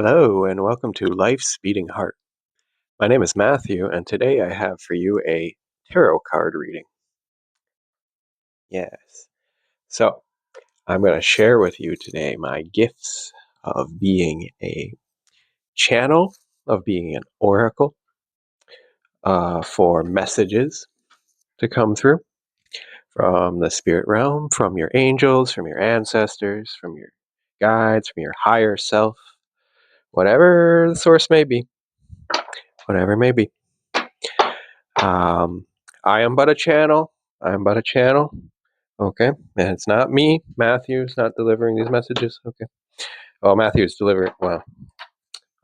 Hello, and welcome to Life's Beating Heart. My name is Matthew, and today I have for you a tarot card reading. Yes. So, I'm going to share with you today my gifts of being a channel, of being an oracle, for messages to come through from the spirit realm, from your angels, from your ancestors, from your guides, from your higher self, whatever the source may be. Whatever it may be. I am but a channel. I am but a channel. Okay. And it's not me. Matthew's not delivering these messages. Okay. Well, Matthew's delivering. Well,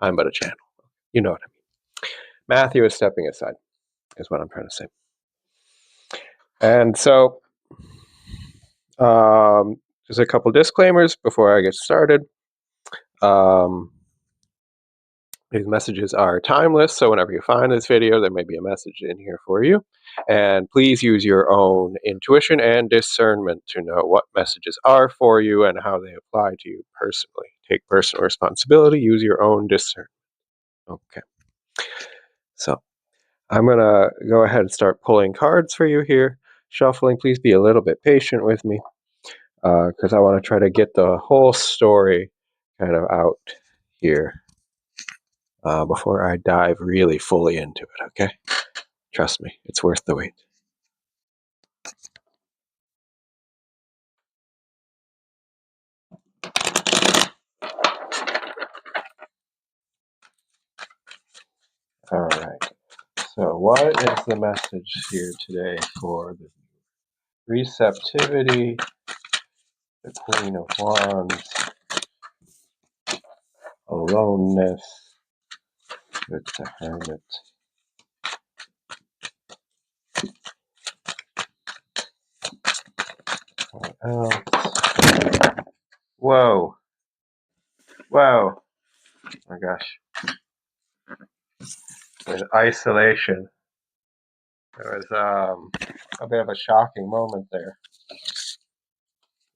I'm but a channel. You know what I mean. Matthew is stepping aside, is what I'm trying to say. And so, just a couple disclaimers before I get started. These messages are timeless, so whenever you find this video, there may be a message in here for you. And please use your own intuition and discernment to know what messages are for you and how they apply to you personally. Take personal responsibility, use your own discernment. Okay. So I'm going to go ahead and start pulling cards for you here. Shuffling, please be a little bit patient with me because I want to try to get the whole story kind of out here. Before I dive really fully into it, okay? Trust me, it's worth the wait. All right. So what is the message here today for the receptivity, the Queen of Wands, aloneness with the Hermit? What else? Whoa. Whoa. Oh my gosh. There's isolation. There was a bit of a shocking moment there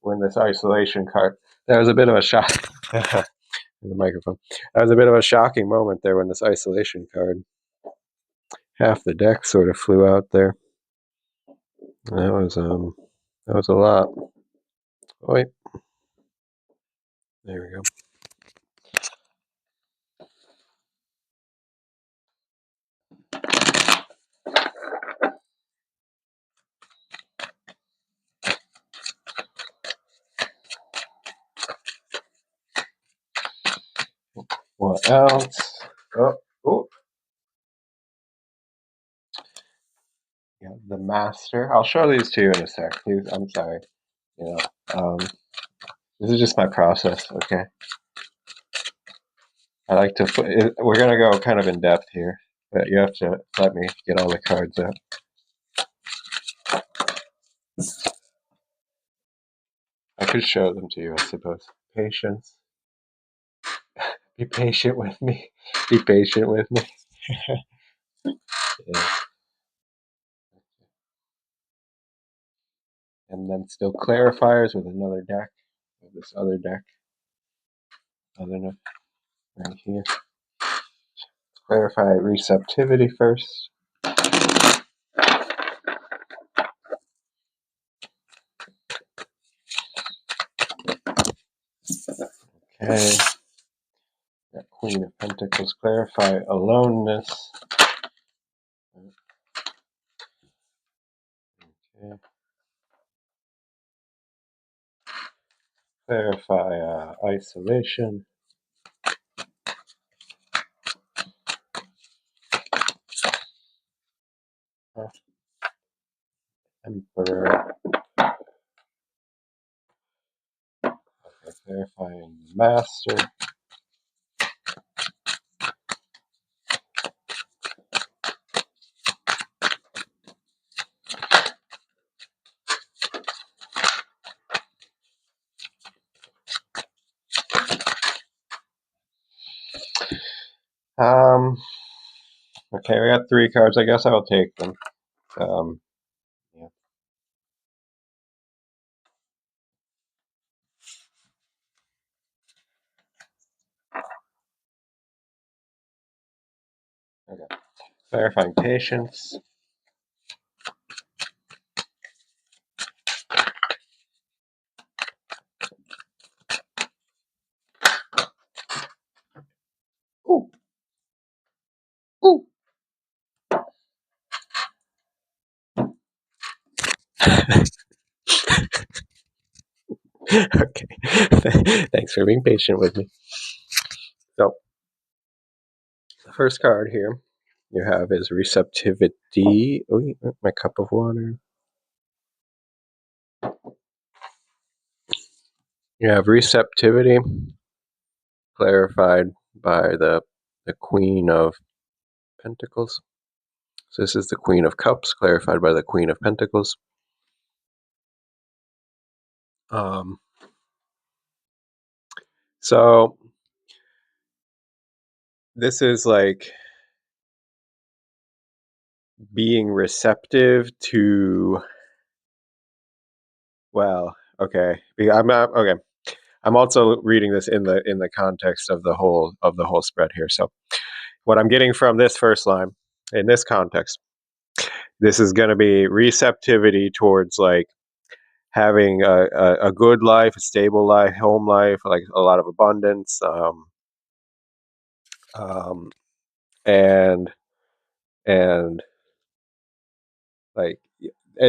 when this isolation card. There was a bit of a shock. The microphone. That was a bit of a shocking moment there when this isolation card. Half the deck sort of flew out there. That was a lot. Wait. There we go. What else? Oh. Yeah, the Master. I'll show these to you in a sec. Please, I'm sorry. You know, this is just my process. Okay. I like to. We're gonna go kind of in depth here, but you have to let me get all the cards out. I could show them to you, I suppose. Patience. Be patient with me. Be patient with me. Yeah. And then still clarifiers with another deck, with this other deck, other deck right here. Clarify receptivity first. Okay. Got Queen of Pentacles. Clarify aloneness. Okay. Clarify isolation. Emperor. Okay, clarifying Master. Okay, we got 3 cards. I guess I'll take them. Yeah. Okay. Clarifying patience. Ooh. Ooh. Okay. Thanks for being patient with me. So, the first card here you have is receptivity. Oh, my cup of water. You have receptivity, clarified by the Queen of Pentacles. So this is the Queen of Cups, clarified by the Queen of Pentacles. So this is like being receptive to, well, okay. I'm not okay. I'm also reading this in the context of the whole spread here. So what I'm getting from this first line in this context, this is going to be receptivity towards like having a good life, a stable life, home life, like a lot of abundance, um, and and like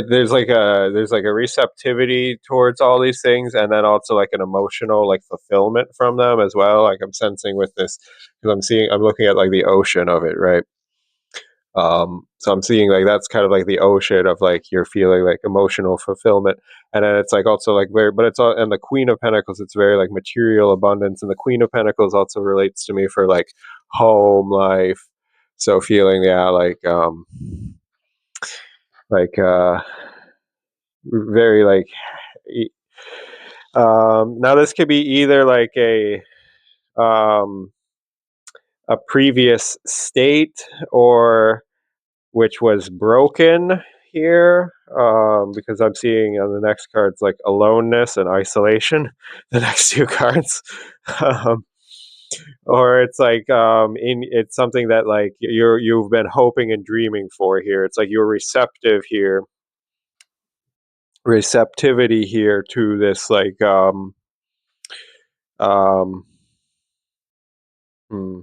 there's like a receptivity towards all these things, and then also like an emotional like fulfillment from them as well. Like I'm sensing with this because I'm looking at like the ocean of it, right? So I'm seeing like that's kind of like the ocean of like you're feeling like emotional fulfillment, and then it's like also like very, but it's all, and the Queen of Pentacles, it's very like material abundance, and the Queen of Pentacles also relates to me for like home life. So feeling, yeah, like very like now this could be either like um a previous state or which was broken here, because I'm seeing on the next cards like aloneness and isolation, the next two cards. um, or it's like it's something that like you've been hoping and dreaming for here. It's like you're receptive here, receptivity here to this like um hmm,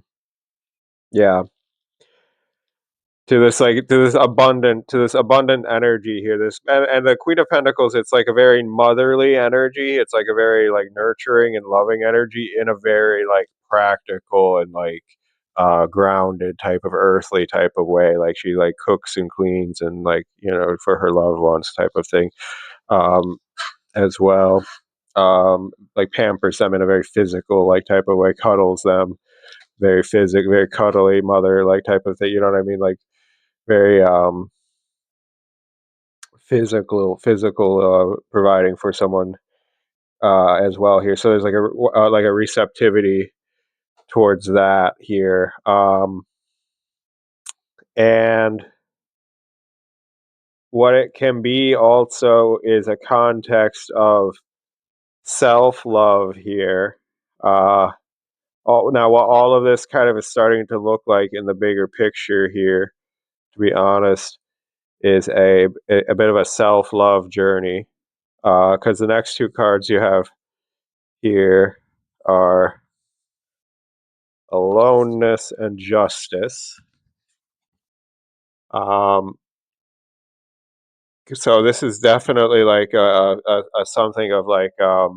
yeah, to this abundant energy here, this, and the Queen of Pentacles, it's like a very motherly energy, it's like a very like nurturing and loving energy in a very like practical and like grounded type of earthly type of way, like she like cooks and cleans and like for her loved ones type of thing, um as well, like pampers them in a very physical like type of way, cuddles them, very physical, very cuddly mother like type of thing, you know what I mean, like very physical providing for someone as well here. So there's like a receptivity towards that here, and what it can be also is a context of self-love here. Now what all of this kind of is starting to look like in the bigger picture here, to be honest, is a bit of a self-love journey, because the next two cards you have here are aloneness and justice. Um, so this is definitely like a something of like a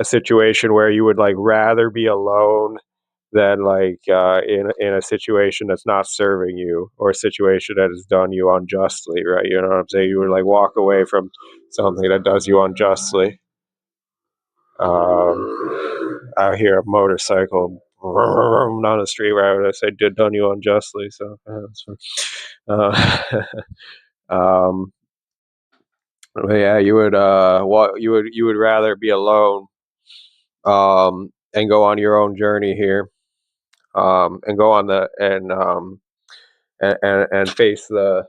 situation where you would like rather be alone than like in a situation that's not serving you, or a situation that has done you unjustly, right? You know what I'm saying? You would like walk away from something that does you unjustly. I hear a motorcycle down the street where I would say did done you unjustly. So that's fine. Um, but yeah, you would what you would rather be alone, and go on your own journey here, and go on and face the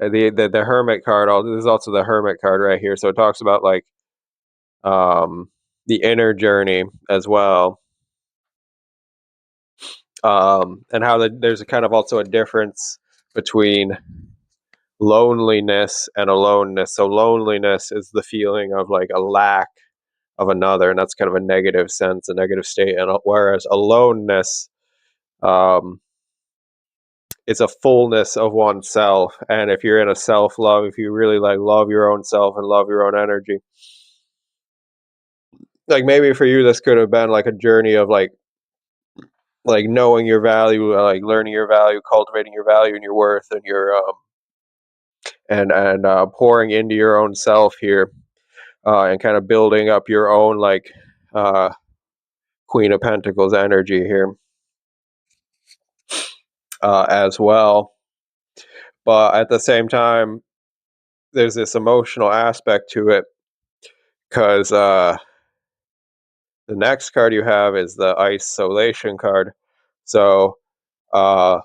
Hermit card. This is also the Hermit card right here. So it talks about like um the inner journey as well. And how there's a kind of also a difference between loneliness and aloneness. So loneliness is the feeling of like a lack of another, and that's kind of a negative sense, a negative state. And whereas aloneness, um, it's a fullness of oneself. And if you're in a self love, if you really like love your own self and love your own energy, like maybe for you this could have been like a journey of like knowing your value, like learning your value, cultivating your value and your worth and your and pouring into your own self here, and kind of building up your own like uh, Queen of Pentacles energy here, as well. But at the same time, there's this emotional aspect to it because the next card you have is the isolation card. So uh,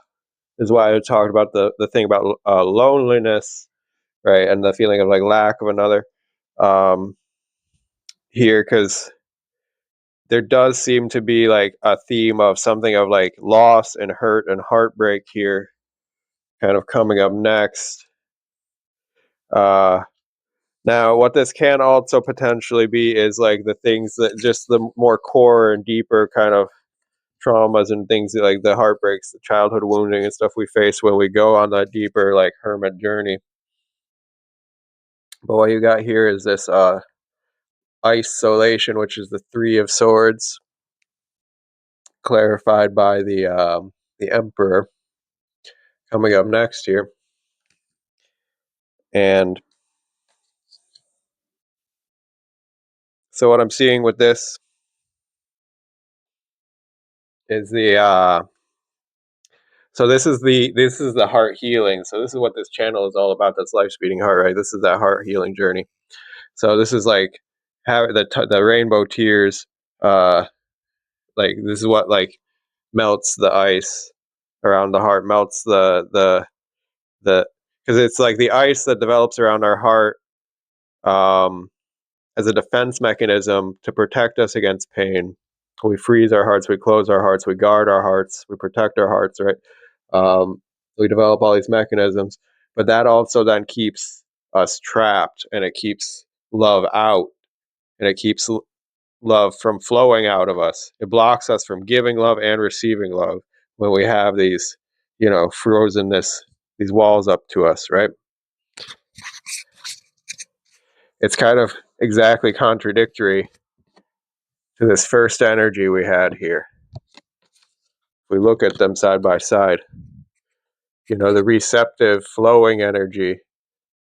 this is why I talked about the thing about loneliness, right, and the feeling of like lack of another, um, here, because there does seem to be like a theme of something of like loss and hurt and heartbreak here, kind of coming up next. Uh, Now, what this can also potentially be is like the things that just the more core and deeper kind of traumas and things like the heartbreaks, the childhood wounding and stuff we face when we go on that deeper like hermit journey. But what you got here is this isolation, which is the Three of Swords, clarified by the Emperor coming up next here. And so what I'm seeing with this is this is the heart healing. So this is what this channel is all about. That's Life's Beating Heart, right? This is that heart healing journey. So this is like how the rainbow tears, uh like this is what like melts the ice around the heart, melts the because it's like the ice that develops around our heart, um as a defense mechanism to protect us against pain. We freeze our hearts, we close our hearts, we guard our hearts, we protect our hearts, right? We develop all these mechanisms, but that also then keeps us trapped, and it keeps love out, and it keeps love from flowing out of us. It blocks us from giving love and receiving love when we have these, frozenness, these walls up to us, right? It's kind of exactly contradictory to this first energy we had here. We look at them side by side, the receptive flowing energy,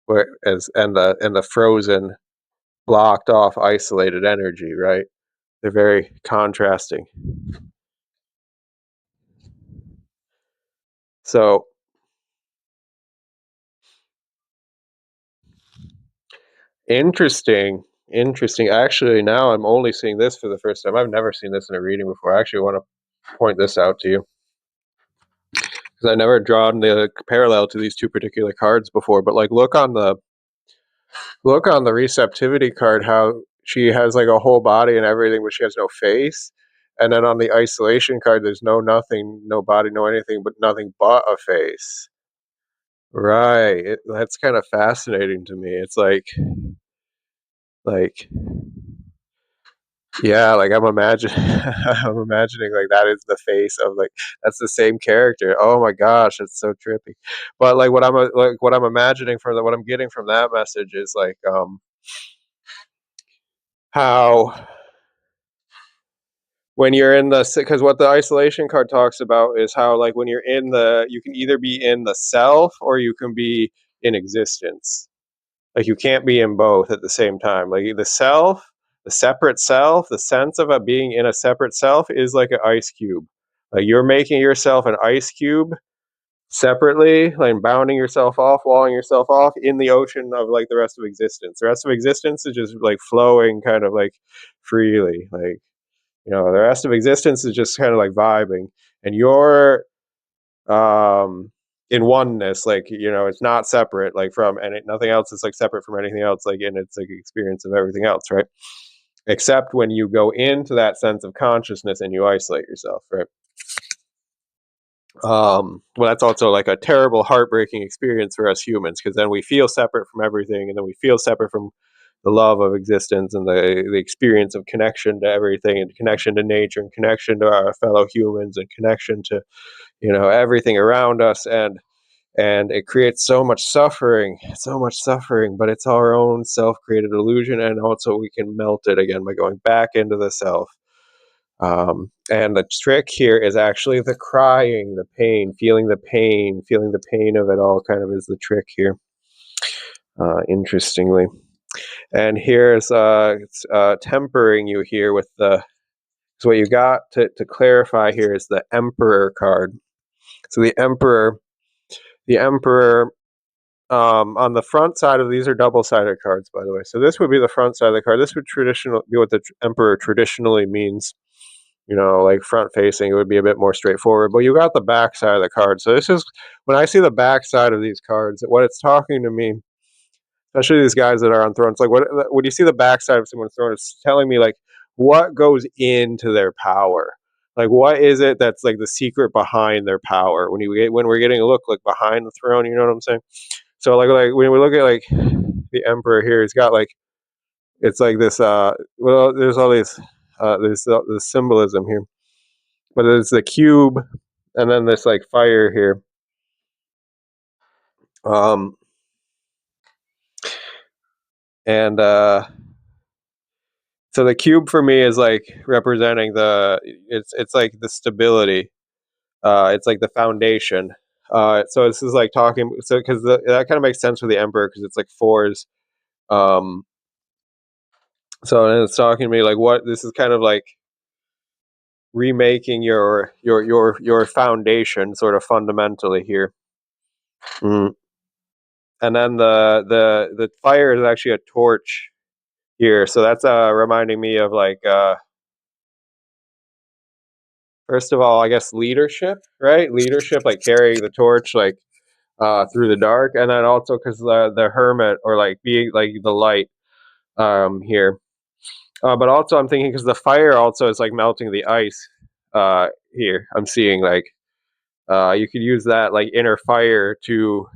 and the frozen, blocked off, isolated energy, right? They're very contrasting. So interesting. Actually, now I'm only seeing this for the first time. I've never seen this in a reading before. I actually want to point this out to you because I never drawn the parallel to these two particular cards before. But like, look on the receptivity card, how she has like a whole body and everything, but she has no face. And then on the isolation card, there's no nothing, no body, no anything, but nothing but a face. Right. That's kind of fascinating to me. It's like, yeah, like I'm imagining, I'm imagining like that is the face of like that's the same character. Oh my gosh, it's so trippy. But like what I'm imagining from what I'm getting from that message is like how when you're in the because what the isolation card talks about is how like when you're in the you can either be in the self or you can be in existence. Like you can't be in both at the same time. Like the self, the separate self, the sense of a being in a separate self is like an ice cube. Like you're making yourself an ice cube separately, like bounding yourself off, walling yourself off in the ocean of like the rest of existence. The rest of existence is just like flowing kind of like freely. Like, the rest of existence is just kind of like vibing. And you're in oneness, like it's not separate like from nothing else is like separate from anything else, like and it's like experience of everything else, right? Except when you go into that sense of consciousness and you isolate yourself, right? Well, that's also like a terrible, heartbreaking experience for us humans, because then we feel separate from everything, and then we feel separate from the love of existence and the experience of connection to everything, and connection to nature, and connection to our fellow humans, and connection to everything around us, and it creates so much suffering, but it's our own self-created illusion, and also we can melt it again by going back into the self. And the trick here is actually the crying, the pain, feeling the pain of it all, kind of is the trick here, interestingly. And here's tempering you here with the. So what you got to clarify here is the Emperor card. So the Emperor, on the front side of these are double-sided cards, by the way. So this would be the front side of the card. This would be what the Emperor traditionally means. Like front facing, it would be a bit more straightforward. But you got the back side of the card. So this is when I see the back side of these cards, what it's talking to me, especially these guys that are on thrones. Like when you see the back side of someone's throne, it's telling me like what goes into their power. Like what is it that's like the secret behind their power? When we're getting a look like behind the throne, you know what I'm saying? So like when we look at like the Emperor here, he's got like it's like this. Well, there's all these. There's this symbolism here, but it's the cube, and then this like fire here. Um, and So the cube for me is like representing it's like the stability. It's like the foundation. So this is like talking. So because that kind of makes sense for the Emperor, because it's like fours. Um, so and it's talking to me like what this is kind of like remaking your foundation sort of fundamentally here. Mm. And then the fire is actually a torch here, so that's reminding me of like first of all, I guess leadership, right? Leadership, like carrying the torch, like through the dark, and then also because the hermit, or like being like the light here. But also, I'm thinking because the fire also is like melting the ice here. I'm seeing like you could use that like inner fire to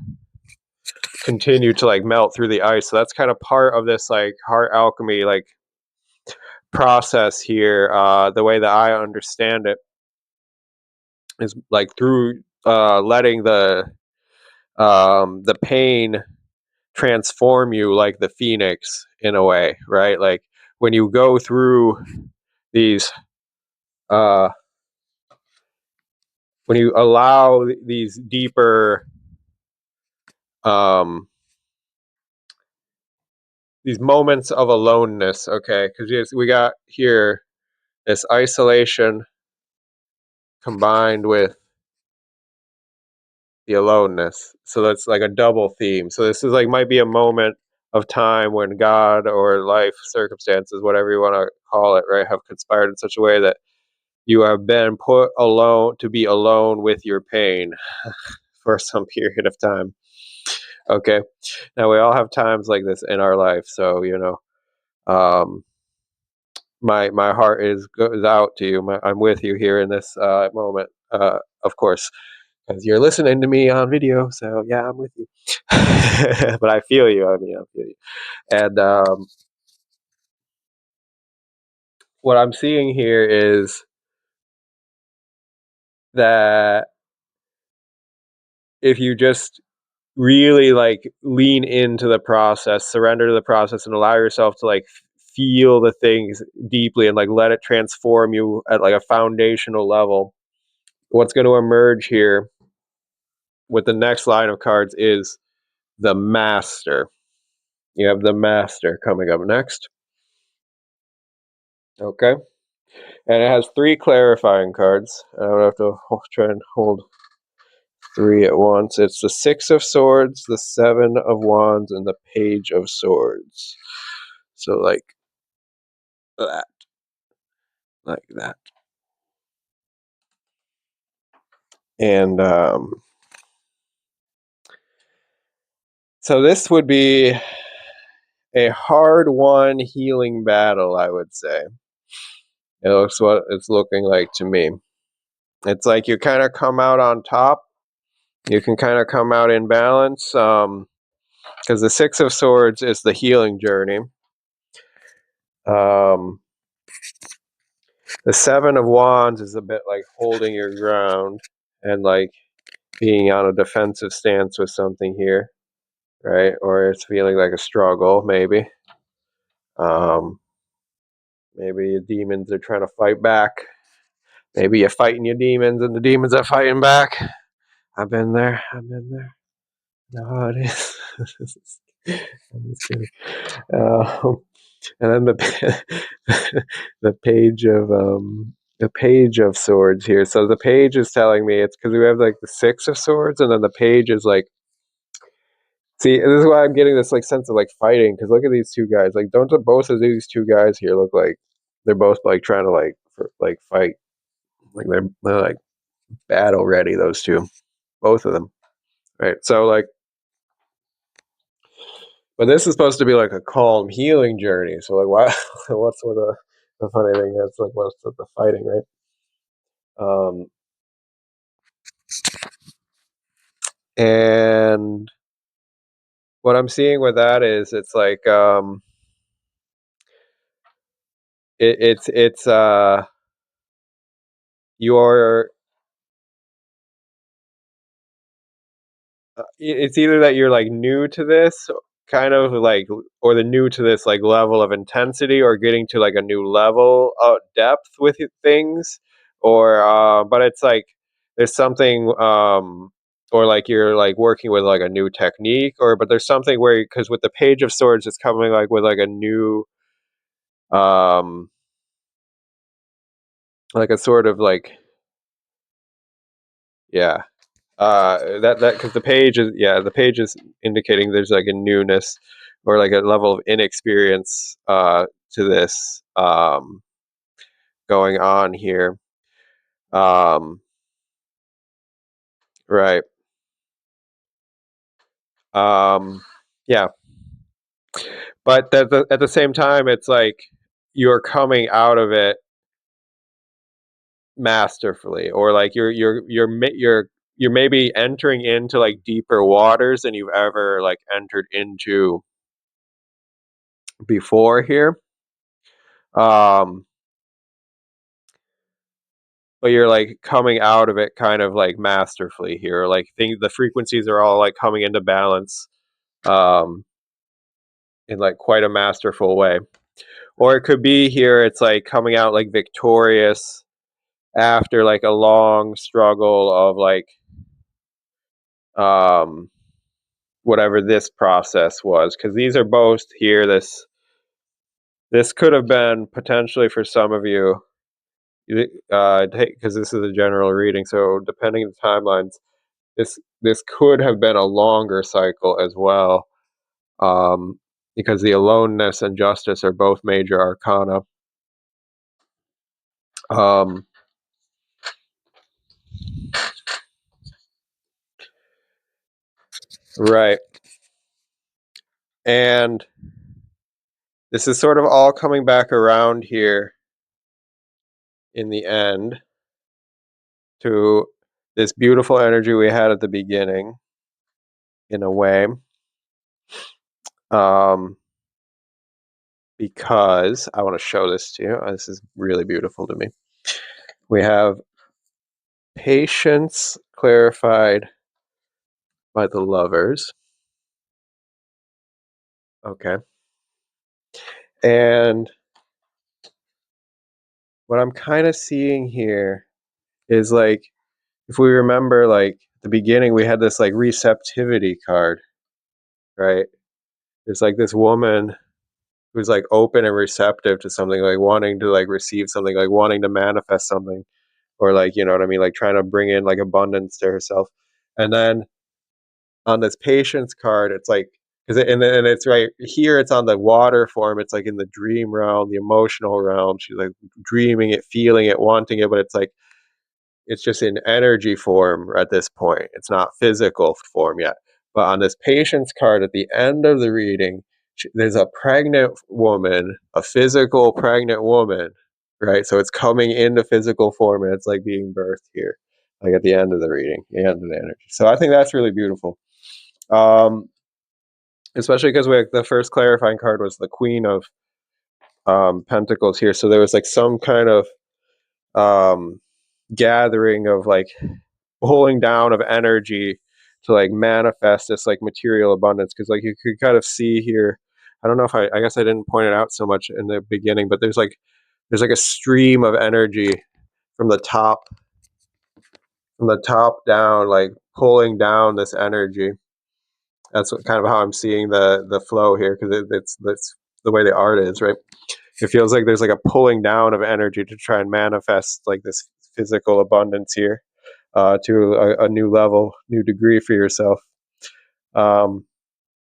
continue to like melt through the ice. So that's kind of part of this like heart alchemy like process here. The way that I understand it is like through letting the pain transform you like the phoenix in a way, right? Like when you go through these uh when you allow these deeper um these moments of aloneness, okay, because yes, we got here this isolation combined with the aloneness. So that's like a double theme. So this is like might be a moment of time when God or life circumstances, whatever you want to call it, right, have conspired in such a way that you have been put alone to be alone with your pain for some period of time. Okay. Now we all have times like this in our life. So, um, my heart goes out to you. I'm with you here in this moment. Of course, because you're listening to me on video. So yeah, I'm with you. But I feel you. I mean, I feel you. And what I'm seeing here is that if you just really like lean into the process, surrender to the process, and allow yourself to like feel the things deeply, and like let it transform you at like a foundational level, what's going to emerge here with the next line of cards is the master. You have the master coming up next. Okay. And it has 3 clarifying cards. I would have to try and hold 3 at once. It's the 6 of Swords, the 7 of Wands, and the Page of Swords. So like that. Like that. And so this would be a hard-won healing battle, I would say. It looks what it's looking like to me. It's like you kind of come out on top. You can kind of come out in balance, because the Six of Swords is the healing journey. The Seven of Wands is a bit like holding your ground and like being on a defensive stance with something here, right? Or it's feeling like a struggle, maybe. Maybe your demons are trying to fight back. Maybe you're fighting your demons and the demons are fighting back. I've been there. I've been there. I know how it is. I'm just kidding. And then the page of swords here. So the page is telling me it's because we have like the Six of Swords, and then the page is like. See, this is why I'm getting this like sense of like fighting. Because look at these two guys. Like, don't both of these two guys here look like they're both like trying to like fight. Like they're like battle ready. Those two, both of them. Right. So like. But this is supposed to be like a calm healing journey. So like, why? What's with the funny thing? That's like what's with the fighting, right? And what I'm seeing with that is it's like it's you're it's either that you're like new to this kind of like or the new to this like level of intensity or getting to like a new level of depth with things or but it's like there's something or like you're like working with like a new technique or but there's something where because with the Page of Swords it's coming like with like a new um like a sort of like yeah that because the page is the page is indicating there's like a newness or like a level of inexperience to this going on here right yeah but at the same time it's like you're coming out of it masterfully or like you're maybe entering into like deeper waters than you've ever like entered into before here um but you're like coming out of it kind of like masterfully here like the frequencies are all like coming into balance um in like quite a masterful way or it could be here it's like coming out like victorious after like a long struggle of like um whatever this process was because these are both here this could have been potentially for some of you because this is a general reading so depending on the timelines this could have been a longer cycle as well because the aloneness and justice are both major arcana um, right and this is sort of all coming back around here in the end to this beautiful energy we had at the beginning in a way um, because I want to show this to you. This is really beautiful to me. We have patience clarified by the lovers. Okay. And what I'm kind of seeing here is like, if we remember, like, at the beginning, we had this like receptivity card, right? It's like this woman who's like open and receptive to something, like wanting to like receive something, like wanting to manifest something, or like, you know what I mean? Like trying to bring in like abundance to herself. And then on this patience card, it's like, because and it's right here, it's on the water form. It's like in the dream realm, the emotional realm. She's like dreaming it, feeling it, wanting it, but it's like it's just in energy form at this point. It's not physical form yet. But on this patience card at the end of the reading, there's a pregnant woman, a physical pregnant woman, right? So it's coming into physical form and it's like being birthed here, like at the end of the reading, the end of the energy. So I think that's really beautiful. Um, Especially because the first clarifying card was the Queen of Pentacles here. So there was like some kind of um, gathering of like pulling down of energy to like manifest this like material abundance. Because like you could kind of see here, I don't know if I guess I didn't point it out so much in the beginning, but there's like a stream of energy from the top down, like pulling down this energy. That's kind of how I'm seeing the flow here, because it's the way the art is, right? It feels like there's like a pulling down of energy to try and manifest like this physical abundance here, to a new level, new degree for yourself. Um,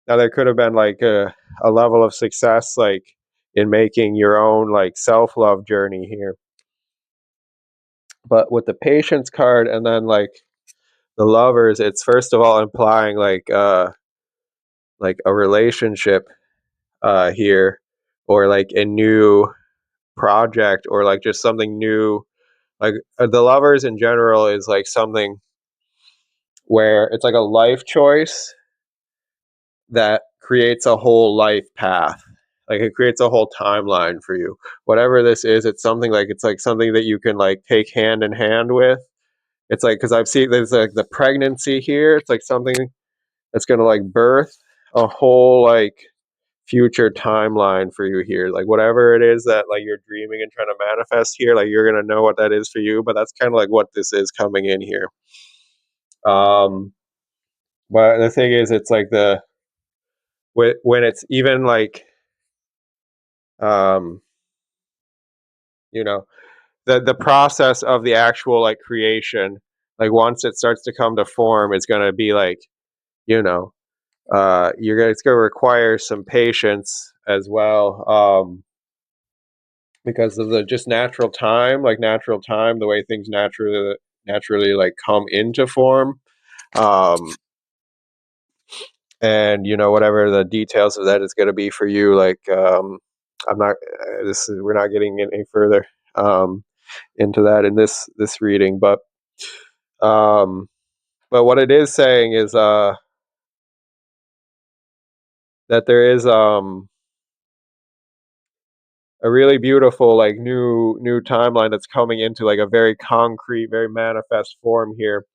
Now there could have been like a level of success, like in making your own like self love journey here, but with the patience card and then like the lovers, it's first of all implying like a relationship here, or like a new project, or like just something new. Like the lovers in general is like something where it's like a life choice that creates a whole life path. Like it creates a whole timeline for you. Whatever this is, it's like something that you can like take hand in hand with. It's like, because I've seen there's like the pregnancy here. It's like something that's gonna like birth a whole like future timeline for you here. Like whatever it is that like you're dreaming and trying to manifest here, like you're gonna know what that is for you. But that's kind of like what this is coming in here. Um, but the thing is, it's like when it's even like um, you know, the process of the actual like creation, like once it starts to come to form, it's gonna be like, you know, it's gonna require some patience as well. Because of the just natural time, the way things naturally like come into form. Um, and whatever the details of that is going to be for you, like I'm not. We're not getting any further into that in this reading, um, but what it is saying is that there is a really beautiful like new timeline that's coming into like a very concrete, very manifest form here,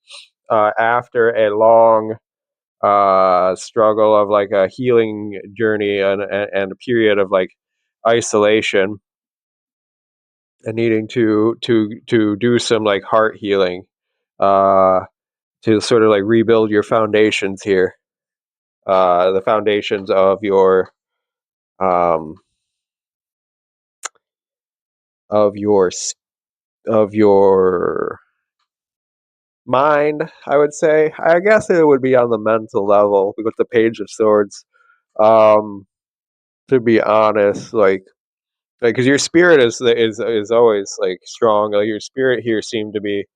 after a long struggle of like a healing journey, and a period of like isolation, and needing to do some like heart healing, uh, to sort of like rebuild your foundations here, the foundations um, of your s- of your mind. I would say, I guess it would be on the mental level with the Page of Swords. Um, to be honest, like because your spirit is always like strong. Like your spirit here seemed to be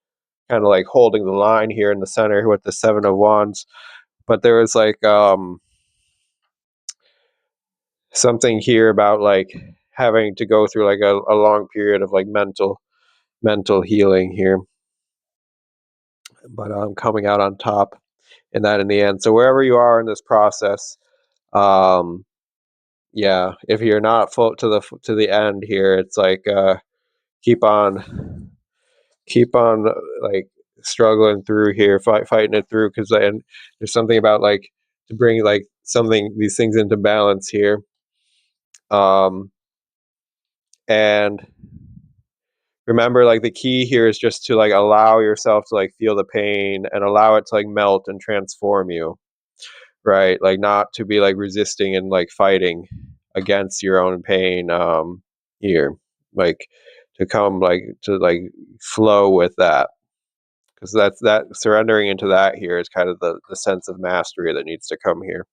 kind of like holding the line here in the center with the Seven of Wands, but there was like something here about like having to go through like a long period of like mental healing here, but coming out on top in that in the end. So wherever you are in this process, um yeah, if you're not full to the end here, it's like keep on keep on like struggling through here, fighting it through, because then there's something about like to bring like something these things into balance here, um and remember, like the key here is just to like allow yourself to like feel the pain and allow it to like melt and transform you, right? Like not to be like resisting and like fighting against your own pain, here, like to come like to like flow with that, because that surrendering into that here is kind of the sense of mastery that needs to come here,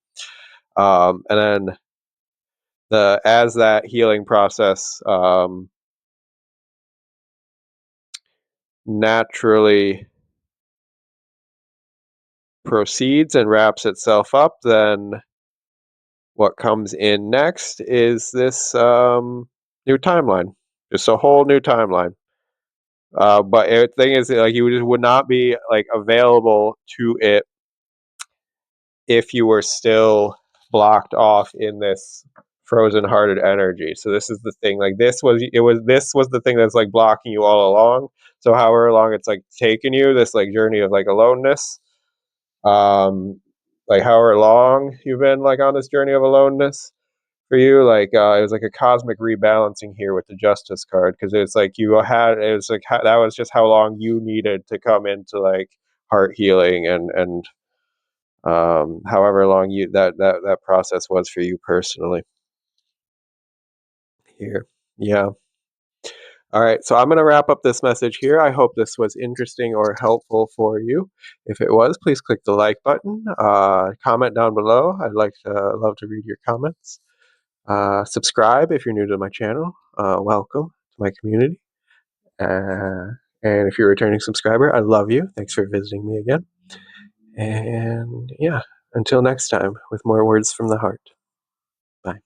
and then the as that healing process naturally proceeds and wraps itself up, then what comes in next is this new timeline. just a whole new timeline. But the thing is, like, you just would not be like available to it if you were still blocked off in this frozen hearted energy. So this is the thing. Like this was the thing that's like blocking you all along. So however long it's like taken you, this like journey of like aloneness, um, like however long you've been like on this journey of aloneness for you, like it was like a cosmic rebalancing here with the justice card, because it's like you had it was like that was just how long you needed to come into like heart healing and however long you that process was for you personally here. Yeah. All right, so I'm going to wrap up this message here. I hope this was interesting or helpful for you. If it was, please click the like button, comment down below. I'd like to love to read your comments. Subscribe if you're new to my channel. Welcome to my community. And if you're a returning subscriber, I love you. Thanks for visiting me again. And yeah, until next time with more words from the heart. Bye.